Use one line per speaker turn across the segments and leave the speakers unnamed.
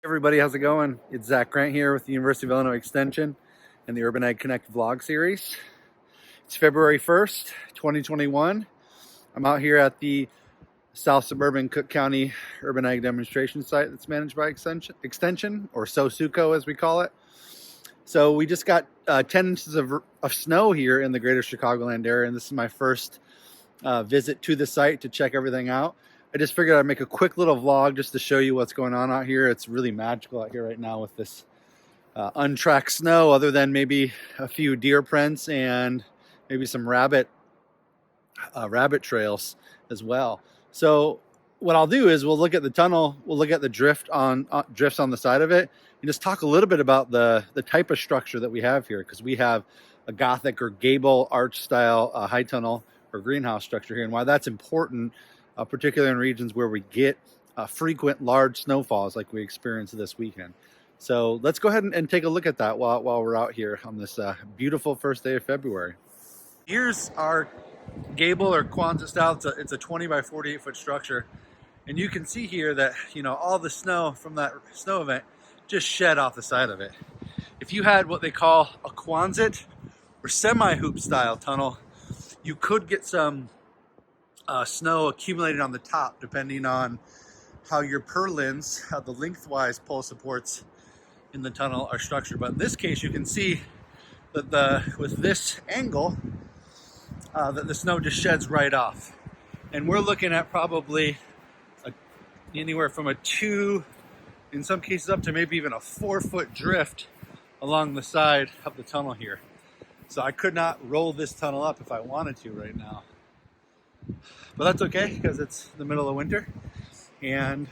Everybody, how's it going? It's Zach Grant here with the University of Illinois Extension and the Urban Ag Connect vlog series. It's February 1st, 2021. I'm out here at the South Suburban Cook County Urban Ag Demonstration Site that's managed by Extension, or SOSUCO as we call it. So we just got 10 inches of snow here in the greater Chicagoland area, and this is my first visit to the site to check everything out. I just figured I'd make a quick little vlog just to show you what's going on out here. It's really magical out here right now with this untracked snow, other than maybe a few deer prints and maybe some rabbit trails as well. So what I'll do is we'll look at the tunnel, we'll look at the drifts on the side of it, and just talk a little bit about the type of structure that we have here, because we have a Gothic or gable arch style high tunnel or greenhouse structure here, and why that's important. Particularly in regions where we get frequent large snowfalls like we experienced this weekend. So let's go ahead and take a look at that while we're out here on this beautiful first day of February. Here's our gable or Quonset style. It's a 20 by 48 foot structure. And you can see here that, you know, all the snow from that snow event just shed off the side of it. If you had what they call a Quonset or semi-hoop style tunnel, you could get some snow accumulated on the top, depending on how your purlins, how the lengthwise pole supports in the tunnel are structured. But in this case, you can see that with this angle, that the snow just sheds right off. And we're looking at probably anywhere from a 2, in some cases up to maybe even a 4-foot drift along the side of the tunnel here. So I could not roll this tunnel up if I wanted to right now. But that's okay, because it's the middle of winter and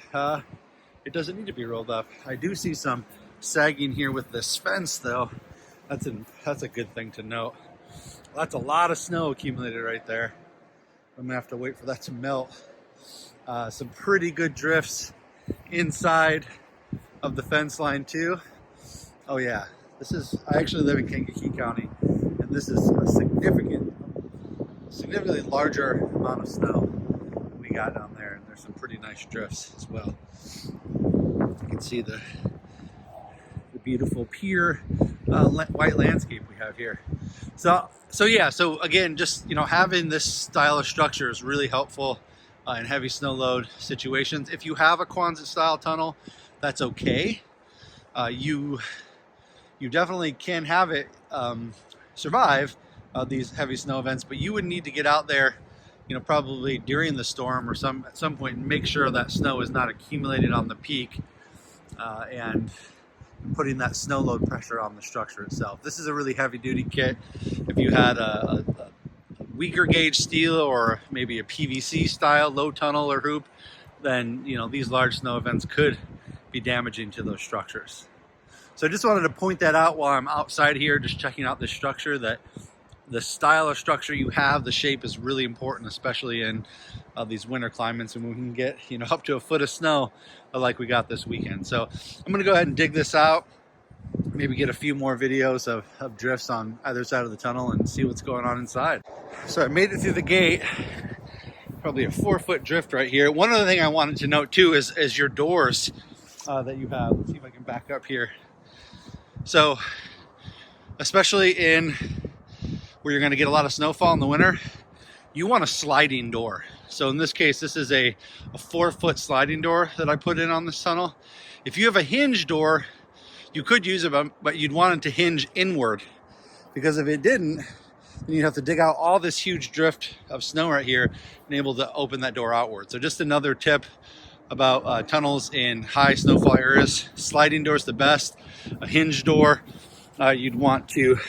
it doesn't need to be rolled up. I do see some sagging here with this fence though. That's a good thing to note. That's a lot of snow accumulated right there. I'm gonna have to wait for that to melt. Some pretty good drifts inside of the fence line too. Oh yeah, I actually live in Kankakee County, and this is a significantly larger amount of snow we got down there, and there's some pretty nice drifts as well. You can see the beautiful pure white landscape we have here. So again, just, you know, having this style of structure is really helpful in heavy snow load situations. If you have a Quonset style tunnel, that's okay. You definitely can have it survive these heavy snow events, but you would need to get out there, you know, probably during the storm or at some point, and make sure that snow is not accumulated on the peak and putting that snow load pressure on the structure itself. This is a really heavy duty kit. If you had a weaker gauge steel or maybe a PVC style low tunnel or hoop, then, you know, these large snow events could be damaging to those structures. So I just wanted to point that out while I'm outside here, just checking out this structure, that the style of structure you have, the shape is really important, especially in these winter climates, and we can get, you know, up to a foot of snow like we got this weekend. So I'm gonna go ahead and dig this out, maybe get a few more videos of drifts on either side of the tunnel and see what's going on inside. So I made it through the gate, probably a 4-foot drift right here. One other thing I wanted to note too is your doors that you have. Let's see if I can back up here. So especially in where you're going to get a lot of snowfall in the winter, you want a sliding door. So in this case, this is a 4-foot sliding door that I put in on this tunnel. If you have a hinge door, you could use it, but you'd want it to hinge inward, because if it didn't, then you'd have to dig out all this huge drift of snow right here and able to open that door outward. So just another tip about tunnels in high snowfall areas. Sliding door is the best. A hinge door, you'd want to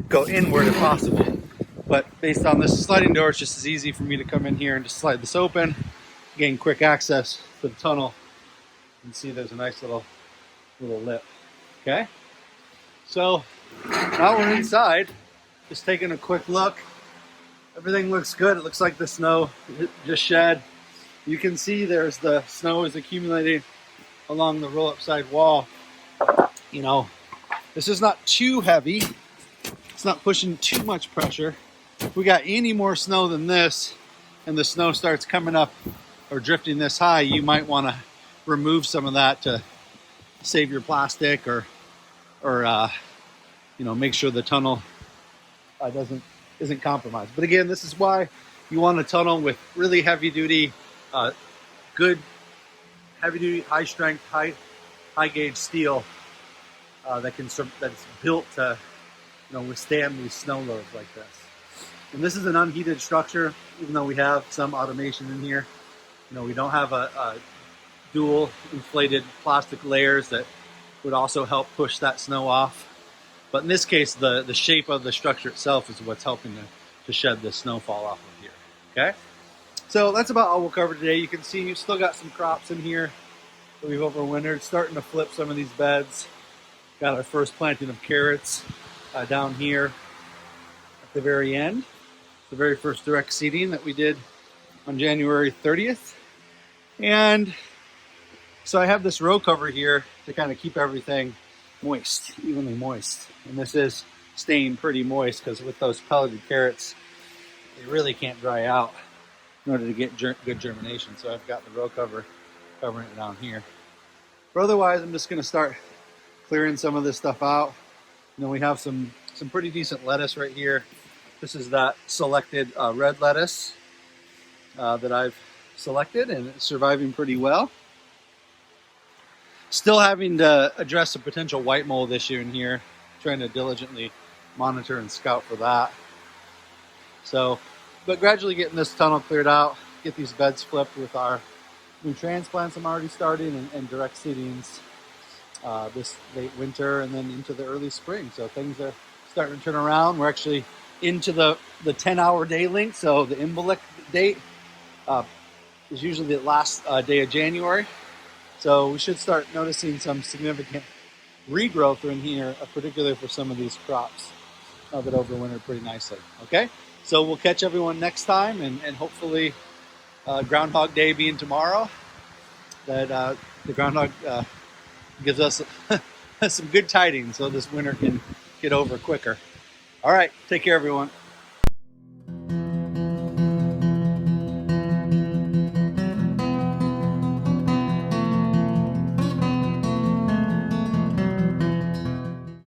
go inward if possible. But based on this sliding door, it's just as easy for me to come in here and just slide this open, gain quick access to the tunnel. You can see there's a nice little lip. Okay, so now we're inside, just taking a quick look. Everything looks good. It looks like the snow just shed. You can see there's the snow is accumulating along the roll-up side wall. You know, this is not too heavy. It's not pushing too much pressure. If we got any more snow than this, and the snow starts coming up or drifting this high, you might want to remove some of that to save your plastic or you know, make sure the tunnel isn't compromised. But again, this is why you want a tunnel with really heavy duty, good heavy duty, high strength, high gauge steel that's built to, you know, withstand these snow loads like this. And this is an unheated structure, even though we have some automation in here. You know, we don't have a dual inflated plastic layers that would also help push that snow off. But in this case, the shape of the structure itself is what's helping to shed the snowfall off of here. Okay, so that's about all we'll cover today. You can see you've still got some crops in here that we've overwintered, starting to flip some of these beds. Got our first planting of carrots down here at the very end. The very first direct seeding that we did on January 30th. And so I have this row cover here to kind of keep everything moist, evenly moist. And this is staying pretty moist because with those pelleted carrots, they really can't dry out in order to get good germination. So I've got the row cover covering it down here. But otherwise, I'm just going to start clearing some of this stuff out. You know, we have some pretty decent lettuce right here. This is that selected red lettuce that I've selected, and it's surviving pretty well. Still having to address a potential white mold issue in here, trying to diligently monitor and scout for that. So, but gradually getting this tunnel cleared out, get these beds flipped with our new transplants I'm already starting and direct seedings this late winter and then into the early spring. So things are starting to turn around. We're actually into the 10-hour day length. So the Imbolc date is usually the last day of January. So we should start noticing some significant regrowth in here, particularly for some of these crops that overwintered pretty nicely. Okay, so we'll catch everyone next time, and hopefully Groundhog Day being tomorrow, that the groundhog gives us some good tidings so this winter can get over quicker. All right, take care, everyone.